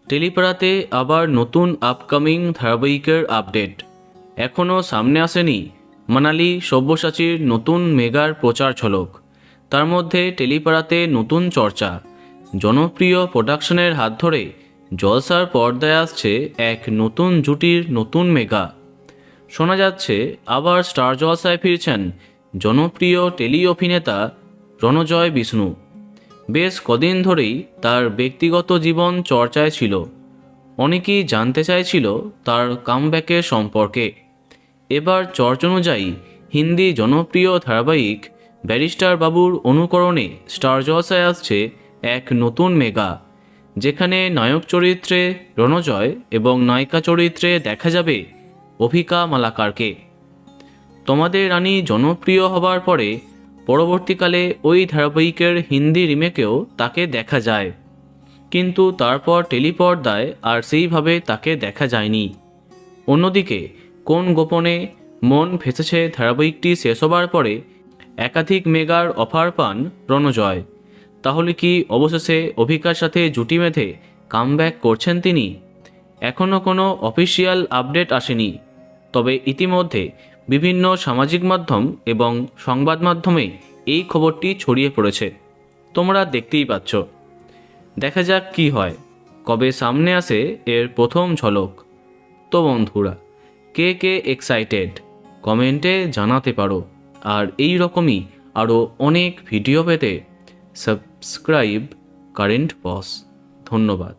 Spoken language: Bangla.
টেলিপাড়াতে আবার নতুন আপকামিং ধারাবাহিকের আপডেট। এখনও সামনে আসেনি মানালি সব্যসাচীর নতুন মেগার প্রচার ঝলক। তার মধ্যে টেলিপাড়াতে নতুন চর্চা, জনপ্রিয় প্রোডাকশনের হাত ধরে জলসার পর্দায় আসছে এক নতুন জুটির নতুন মেগা। শোনা যাচ্ছে আবার স্টার জলসায় ফিরছেন জনপ্রিয় টেলি অভিনেতা রণজয় বিষ্ণু। বেশ কদিন ধরেই তার ব্যক্তিগত জীবন চর্চায় ছিল। অনেকেই জানতে চাইছিল তার কামব্যাকের সম্পর্কে। এবার চর্চা অনুযায়ী হিন্দি জনপ্রিয় ধারাবাহিক ব্যারিস্টার বাবুর অনুকরণে স্টার জলসায় আসছে এক নতুন মেগা, যেখানে নায়ক চরিত্রে রণজয় এবং নায়িকা চরিত্রে দেখা যাবে অভিকা মালাকারকে। তোমাদের রানী জনপ্রিয় হবার পরে পরবর্তীকালে ওই ধারাবাহিকের হিন্দি রিমেকেও তাকে দেখা যায়, কিন্তু তারপর টেলিপর্দায় আর সেইভাবে তাকে দেখা যায়নি। অন্যদিকে কোন গোপনে মন ভেসেছে ধারাবাহিকটি শেষ হবার পরে একাধিক মেগার অফার পান রণজয়। তাহলে কি অবশেষে অভিকার সাথে জুটি বেঁধে কামব্যাক করছেন তিনি? এখনও কোনো অফিসিয়াল আপডেট আসেনি, তবে ইতিমধ্যে বিভিন্ন সামাজিক মাধ্যম এবং সংবাদ মাধ্যমে এই খবরটি ছড়িয়ে পড়েছে। তোমরা দেখতেই পাচ্ছ। দেখা যাক কি হয়, কবে সামনে আসে এর প্রথম ঝলক। তো বন্ধুরা, কে কে এক্সাইটেড কমেন্টে জানাতে পারো। আর এই রকমই আরও অনেক ভিডিও পেতে সাবস্ক্রাইব কারেন্ট বস। ধন্যবাদ।